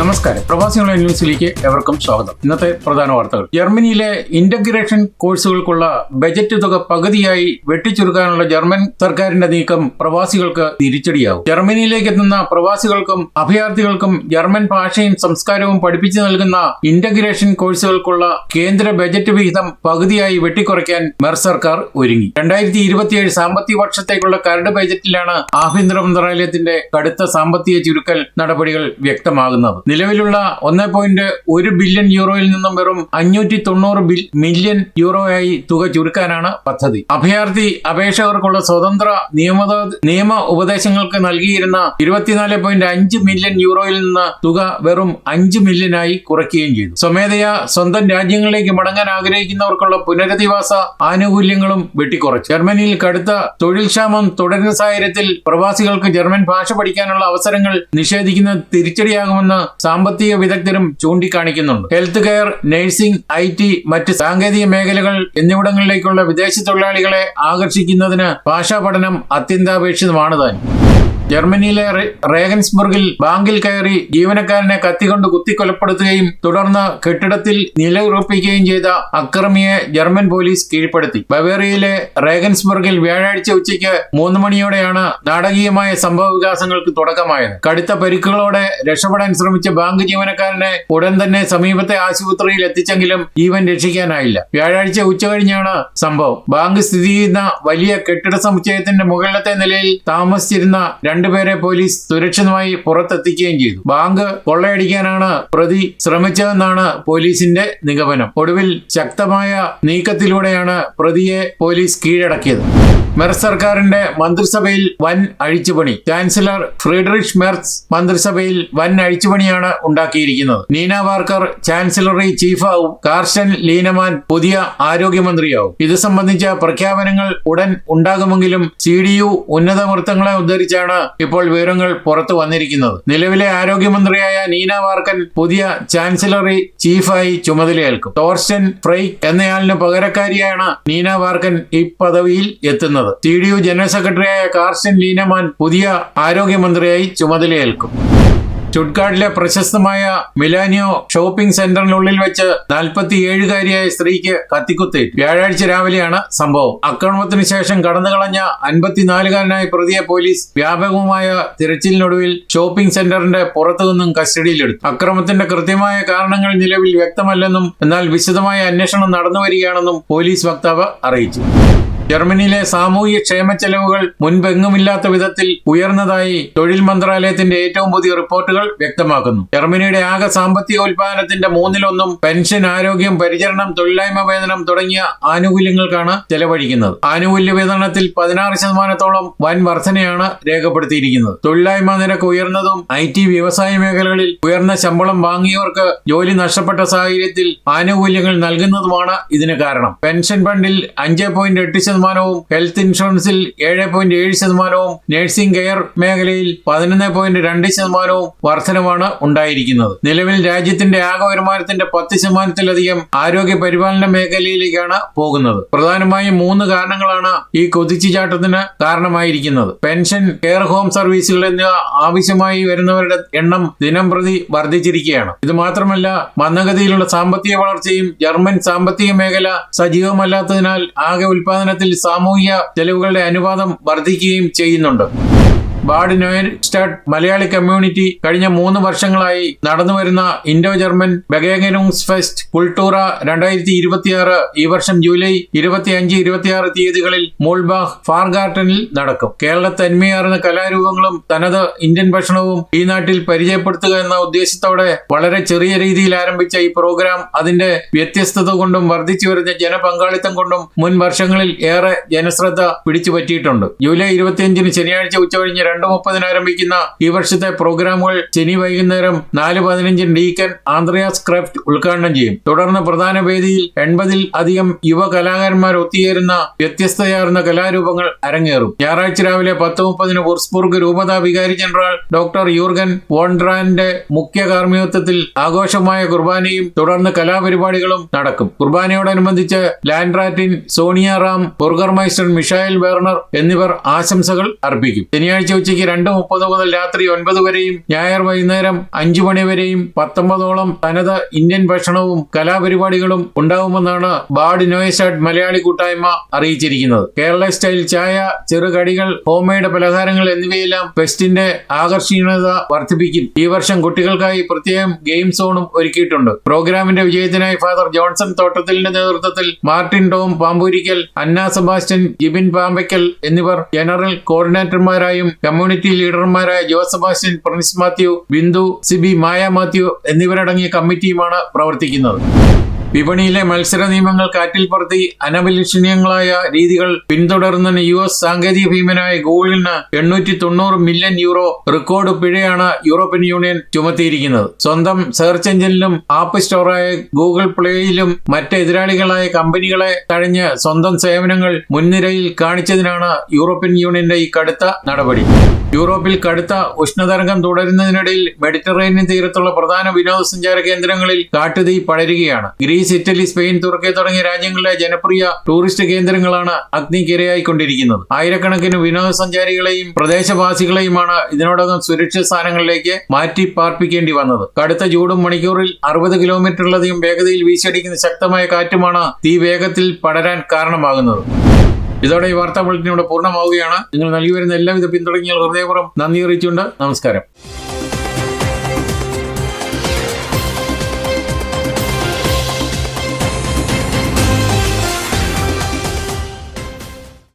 നമസ്കാരം. പ്രവാസികളുടെ ന്യൂസിലേക്ക് എവർക്കും സ്വാഗതം. ഇന്നത്തെ പ്രധാന വാർത്തകൾ. ജർമ്മനിയിലെ ഇന്റഗ്രേഷൻ കോഴ്സുകൾക്കുള്ള ബജറ്റ് തുക പകുതിയായി വെട്ടിച്ചുരുക്കാനുള്ള ജർമ്മൻ സർക്കാരിന്റെ നീക്കം പ്രവാസികൾക്ക് തിരിച്ചടിയാവും. ജർമ്മനിയിലേക്ക് എത്തുന്ന പ്രവാസികൾക്കും അഭയാർത്ഥികൾക്കും ജർമ്മൻ ഭാഷയും സംസ്കാരവും പഠിപ്പിച്ചു നൽകുന്ന ഇന്റഗ്രേഷൻ കോഴ്സുകൾക്കുള്ള കേന്ദ്ര ബജറ്റ് വിഹിതം പകുതിയായി വെട്ടിക്കുറയ്ക്കാൻ മെർ സർക്കാർ ഒരുങ്ങി. 2027 സാമ്പത്തിക വർഷത്തേക്കുള്ള കരട് ബജറ്റിലാണ് ആഭ്യന്തര മന്ത്രാലയത്തിന്റെ കടുത്ത സാമ്പത്തിക ചുരുക്കൽ നടപടികൾ വ്യക്തമാകുന്നത്. നിലവിലുള്ള 1.1 ബില്യൺ യൂറോയിൽ നിന്നും വെറും 590 മില്യൺ യൂറോയായി തുക ചുരുക്കാനാണ് പദ്ധതി. അഭയാർത്ഥി അപേക്ഷകർക്കുള്ള സ്വതന്ത്ര നിയമ ഉപദേശങ്ങൾക്ക് നൽകിയിരുന്ന 24.5 മില്യൺ യൂറോയിൽ നിന്ന് തുക വെറും 5 മില്യനായി കുറയ്ക്കുകയും ചെയ്തു. സ്വമേധയാ സ്വന്തം രാജ്യങ്ങളിലേക്ക് മടങ്ങാൻ ആഗ്രഹിക്കുന്നവർക്കുള്ള പുനരധിവാസ ആനുകൂല്യങ്ങളും വെട്ടിക്കുറച്ചു. ജർമ്മനിയിൽ കടുത്ത തൊഴിൽ ക്ഷാമം തുടരുന്ന സാഹചര്യത്തിൽ പ്രവാസികൾക്ക് ജർമ്മൻ ഭാഷ പഠിക്കാനുള്ള അവസരങ്ങൾ നിഷേധിക്കുന്നത് തിരിച്ചടിയാകുമെന്ന് സാമ്പത്തിക വിദഗ്ധരും ചൂണ്ടിക്കാണിക്കുന്നുണ്ട്. ഹെൽത്ത് കെയർ, നഴ്സിംഗ്, IT, മറ്റ് സാങ്കേതിക മേഖലകൾ എന്നിവിടങ്ങളിലേക്കുള്ള വിദേശ തൊഴിലാളികളെ ആകർഷിക്കുന്നതിന് ഭാഷാ പഠനം അത്യന്താപേക്ഷിതമാണ് താൻ. ജർമ്മനിയിലെ റേഗൻസ്ബർഗിൽ ബാങ്കിൽ കയറി ജീവനക്കാരനെ കത്തികൊണ്ട് കുത്തിക്കൊലപ്പെടുത്തുകയും തുടർന്ന് കെട്ടിടത്തിൽ നിലയുറപ്പിക്കുകയും ചെയ്ത അക്രമിയെ ജർമ്മൻ പോലീസ് കീഴ്പ്പെടുത്തി. ബവേറിയയിലെ റേഗൻസ്ബർഗിൽ വ്യാഴാഴ്ച ഉച്ചയ്ക്ക് 3 മണിയോടെയാണ് നാടകീയമായ സംഭവ വികാസങ്ങൾക്ക് തുടക്കമായത്. കടുത്ത പരിക്കുകളോടെ രക്ഷപ്പെടാൻ ശ്രമിച്ച ബാങ്ക് ജീവനക്കാരനെ ഉടൻ തന്നെ സമീപത്തെ ആശുപത്രിയിൽ എത്തിച്ചെങ്കിലും ജീവൻ രക്ഷിക്കാനായില്ല. വ്യാഴാഴ്ച ഉച്ചകഴിഞ്ഞാണ് സംഭവം. ബാങ്ക് സ്ഥിതി ചെയ്യുന്ന വലിയ കെട്ടിട സമുച്ചയത്തിന്റെ മുകളിലത്തെ നിലയിൽ താമസിച്ചിരുന്ന 2 പേരെ പോലീസ് സുരക്ഷിതമായി പുറത്തെത്തിക്കുകയും ചെയ്തു. ബാങ്ക് കൊള്ളയടിക്കാനാണ് പ്രതി ശ്രമിച്ചതെന്നാണ് പോലീസിന്റെ നിഗമനം. ഒടുവിൽ ശക്തമായ നീക്കത്തിലൂടെയാണ് പ്രതിയെ പോലീസ് കീഴടക്കിയത്. മെർ സർക്കാരിന്റെ മന്ത്രിസഭയിൽ വൻ അഴിച്ചുപണി. ചാൻസലർ ഫ്രീഡറിഷ് മെർസ് മന്ത്രിസഭയിൽ വൻ അഴിച്ചുപണിയാണ് ഉണ്ടാക്കിയിരിക്കുന്നത്. നീന വാർക്കർ ചാൻസലറി ചീഫാവും. കാർസ്റ്റൻ ലീനമാൻ പുതിയ ആരോഗ്യമന്ത്രിയാവും. ഇത് സംബന്ധിച്ച പ്രഖ്യാപനങ്ങൾ ഉടൻ ഉണ്ടാകുമെങ്കിലും CDU ഉന്നത വൃത്തങ്ങളെ ഉദ്ധരിച്ചാണ് ഇപ്പോൾ വിവരങ്ങൾ പുറത്തു വന്നിരിക്കുന്നത്. നിലവിലെ ആരോഗ്യമന്ത്രിയായ നീന വാർക്കൻ പുതിയ ചാൻസലറി ചീഫായി ചുമതലയേൽക്കും. ടോർസ്റ്റൻ ഫ്രൈക്ക് എന്നയാളിന് പകരക്കാരിയാണ് നീന വാർക്കൻ ഈ പദവിയിൽ എത്തുന്നത്. CDU ജനറൽ സെക്രട്ടറിയായ കാർസ്റ്റൻ ലീനമാൻ പുതിയ ആരോഗ്യമന്ത്രിയായി ചുമതലയേൽക്കും. സ്റ്റുട്ട്ഗാർട്ടിലെ പ്രശസ്തമായ മിലാനിയോ ഷോപ്പിംഗ് സെന്ററിനുള്ളിൽ വെച്ച് 47-കാരിയായ സ്ത്രീക്ക് കത്തിക്കുത്തേറ്റു. വ്യാഴാഴ്ച രാവിലെയാണ് സംഭവം. ആക്രമണത്തിന് ശേഷം കടന്നുകളഞ്ഞ 54-കാരനായ പ്രതിയെ പോലീസ് വ്യാപകമായ തിരച്ചിലിനൊടുവിൽ ഷോപ്പിംഗ് സെന്ററിന്റെ പുറത്തുനിന്നും കസ്റ്റഡിയിലെടുത്തു. അക്രമത്തിന്റെ കൃത്യമായ കാരണങ്ങൾ നിലവിൽ വ്യക്തമല്ലെന്നും എന്നാൽ വിശദമായ അന്വേഷണം നടന്നുവരികയാണെന്നും പോലീസ് വക്താവ് അറിയിച്ചു. ജർമ്മനിയിലെ സാമൂഹ്യ ക്ഷേമ ചെലവുകൾ മുൻപെങ്ങുമില്ലാത്ത വിധത്തിൽ ഉയർന്നതായി തൊഴിൽ മന്ത്രാലയത്തിന്റെ ഏറ്റവും പുതിയ റിപ്പോർട്ടുകൾ വ്യക്തമാക്കുന്നു. ജർമ്മനിയുടെ ആകെ സാമ്പത്തിക ഉൽപാദനത്തിന്റെ 1/3 പെൻഷൻ, ആരോഗ്യം, പരിചരണം, തൊഴിലില്ലായ്മ വേതനം തുടങ്ങിയ ആനുകൂല്യങ്ങൾക്കാണ് ചെലവഴിക്കുന്നത്. ആനുകൂല്യ വിതരണത്തിൽ 16% വൻ വർധനയാണ് രേഖപ്പെടുത്തിയിരിക്കുന്നത്. തൊഴിലില്ലായ്മ നിരക്ക് ഉയർന്നതും IT, വ്യവസായ മേഖലകളിൽ ഉയർന്ന ശമ്പളം വാങ്ങിയവർക്ക് ജോലി നഷ്ടപ്പെട്ട സാഹചര്യത്തിൽ ആനുകൂല്യങ്ങൾ നൽകുന്നതുമാണ് ഇതിന് കാരണം. പെൻഷൻ ഫണ്ടിൽ 5.8%, ഹെൽത്ത് ഇൻഷുറൻസിൽ 7.7%, നഴ്സിംഗ് കെയർ മേഖലയിൽ 11.2% വർധനവാണ് ഉണ്ടായിരിക്കുന്നത്. നിലവിൽ രാജ്യത്തിന്റെ ആകെ വരുമാനത്തിന്റെ 10%-ലധികം ആരോഗ്യ പരിപാലന മേഖലയിലേക്കാണ് പോകുന്നത്. പ്രധാനമായും 3 കാരണങ്ങളാണ് ഈ കുതിച്ചുചാട്ടത്തിന് കാരണമായിരിക്കുന്നത്. പെൻഷൻ, കെയർ ഹോം സർവീസുകൾ എന്നിവ ആവശ്യമായി വരുന്നവരുടെ എണ്ണം ദിനം പ്രതി വർദ്ധിച്ചിരിക്കുകയാണ്. ഇത് മാത്രമല്ല, മന്ദഗതിയിലുള്ള സാമ്പത്തിക വളർച്ചയും ജർമ്മൻ സാമ്പത്തിക മേഖല സജീവമല്ലാത്തതിനാൽ ആകെ ഉൽപാദനത്തിൽ സാമൂഹിക ചെലവുകളുടെ അനുപാതം വർദ്ധിക്കുകയും ചെയ്യുന്നുണ്ട്. ബാഡ് നോയർസ്റ്റാഡ് മലയാളി കമ്മ്യൂണിറ്റി കഴിഞ്ഞ 3 വർഷങ്ങളായി നടന്നുവരുന്ന ഇൻഡോ ജർമ്മൻ ബെഗേഗനുങ്സ് ഫെസ്റ്റ് കുൾട്ടൂറ 2026 ഈ വർഷം ജൂലൈ 25-26 തീയതികളിൽ മൂൾബാഹ് ഫാർഗാർട്ടനിൽ നടക്കും. കേരളത്തന്മയാർന്ന കലാരൂപങ്ങളും തനത് ഇന്ത്യൻ ഭക്ഷണവും ഈ നാട്ടിൽ പരിചയപ്പെടുത്തുക എന്ന ഉദ്ദേശത്തോടെ വളരെ ചെറിയ രീതിയിൽ ആരംഭിച്ച ഈ പ്രോഗ്രാം അതിന്റെ വ്യത്യസ്തത കൊണ്ടും വർദ്ധിച്ചു വരുന്ന ജനപങ്കാളിത്തം കൊണ്ടും മുൻ വർഷങ്ങളിൽ ഏറെ ജനശ്രദ്ധ പിടിച്ചുപറ്റിയിട്ടുണ്ട്. ജൂലൈ 25 ശനിയാഴ്ച ഉച്ചകഴിഞ്ഞ് 2:30 ആരംഭിക്കുന്ന ഈ വർഷത്തെ പ്രോഗ്രാമുകൾ ശനി വൈകുന്നേരം 4:15 ഡീക്കൻ ആന്ത്രയാസ് ക്രാഫ്റ്റ് ഉദ്ഘാടനം ചെയ്യും. തുടർന്ന് പ്രധാന വേദിയിൽ 80-ൽ-അധികം യുവ കലാകാരന്മാർ ഒത്തുചേരുന്ന വ്യത്യസ്തയാർന്ന കലാരൂപങ്ങൾ അരങ്ങേറും. ഞായറാഴ്ച രാവിലെ 10:30 വുർസ്ബുർഗ് രൂപതാ വികാരി ജനറൽ ഡോക്ടർ യൂർഗൻ വോൺഡ്രാന്റെ മുഖ്യ കാർമ്മികത്വത്തിൽ ആഘോഷമായ കുർബാനയും തുടർന്ന് കലാപരിപാടികളും നടക്കും. കുർബാനയോടനുബന്ധിച്ച് ലാൻഡ്രാറ്റിൻ, സോണിയ റാം, ബുർഗർമൈസ്റ്റർ മിഷായൽ വെർണർ എന്നിവർ ആശംസകൾ അർപ്പിക്കും. ശനിയാഴ്ച ഉച്ചയ്ക്ക് 2:30 മുതൽ രാത്രി 9 വരെയും ഞായർ വൈകുന്നേരം 5 മണി വരെയും 19ഓളം തനത് ഇന്ത്യൻ ഭക്ഷണവും കലാപരിപാടികളും ഉണ്ടാവുമെന്നാണ് ബാഡ് നോയസാഡ് മലയാളി കൂട്ടായ്മ അറിയിച്ചിരിക്കുന്നത്. കേരള സ്റ്റൈൽ ചായ, ചെറുകടികൾ, ഹോംമെയ്ഡ് പലഹാരങ്ങൾ എന്നിവയെല്ലാം ഫെസ്റ്റിന്റെ ആകർഷണീയത വർദ്ധിപ്പിക്കും. ഈ വർഷം കുട്ടികൾക്കായി പ്രത്യേകം ഗെയിം സോണും ഒരുക്കിയിട്ടുണ്ട്. പ്രോഗ്രാമിന്റെ വിജയത്തിനായി ഫാദർ ജോൺസൺ തോട്ടത്തിലിന്റെ നേതൃത്വത്തിൽ Martin Tom Pampoorikkal, Anna Sebastian, Jibin Pampaykkal എന്നിവർ ജനറൽ കോർഡിനേറ്റർമാരായും കമ്മ്യൂണിറ്റി ലീഡർമാരായ Jose Sebastian, Prince Mathew, Bindu, Sibi, Maya Mathew എന്നിവരടങ്ങിയ കമ്മിറ്റിയുമാണ് പ്രവർത്തിക്കുന്നത്. വിപണിയിലെ മത്സര നിയമങ്ങൾ കാറ്റിൽ പറത്തി അനഭിലഷണീയങ്ങളായ രീതികൾ പിന്തുടർന്ന US സാങ്കേതിക ഭീമനായ ഗൂഗിളിന് 890 മില്യൺ യൂറോ റെക്കോർഡ് പിഴയാണ് യൂറോപ്യൻ യൂണിയൻ ചുമത്തിയിരിക്കുന്നത്. സ്വന്തം സെർച്ച് എഞ്ചിനിലും ആപ്പ് സ്റ്റോറായ ഗൂഗിൾ പ്ലേയിലും മറ്റ് എതിരാളികളായ കമ്പനികളെ തഴഞ്ഞ് സ്വന്തം സേവനങ്ങൾ മുൻനിരയിൽ കാണിച്ചതിനാണ് യൂറോപ്യൻ യൂണിയന്റെ ഈ കടുത്ത നടപടി. യൂറോപ്പിൽ കടുത്ത ഉഷ്ണതരംഗം തുടരുന്നതിനിടയിൽ മെഡിറ്ററേനിയൻ തീരത്തുള്ള പ്രധാന വിനോദസഞ്ചാര കേന്ദ്രങ്ങളിൽ കാട്ടുതീ പടരുകയാണ്. ഗ്രീസ്, ഇറ്റലി, സ്പെയിൻ, തുർക്കി തുടങ്ങിയ രാജ്യങ്ങളിലെ ജനപ്രിയ ടൂറിസ്റ്റ് കേന്ദ്രങ്ങളാണ് അഗ്നിക്കിരയായിക്കൊണ്ടിരിക്കുന്നത്. ആയിരക്കണക്കിന് വിനോദസഞ്ചാരികളെയും പ്രദേശവാസികളെയുമാണ് ഇതിനോടകം സുരക്ഷിത സ്ഥാനങ്ങളിലേക്ക് മാറ്റി പാർപ്പിക്കേണ്ടി വന്നത്. കടുത്ത ചൂടും മണിക്കൂറിൽ 60 കിലോമീറ്ററിലധികം വേഗതയിൽ വീശിയടിക്കുന്ന ശക്തമായ കാറ്റുമാണ് തീ വേഗത്തിൽ പടരാൻ കാരണമാകുന്നത്. ഇതോടെ ഈ വാർത്താ ബുള്ളറ്റിൻ ഇവിടെ പൂർണ്ണമാവുകയാണ്. നിങ്ങൾ നൽകി വരുന്ന എല്ലാവിധ പിന്തുണയ്ക്കും ഹൃദയപൂർവ്വം നന്ദി അറിയിച്ചുകൊണ്ട് നമസ്കാരം.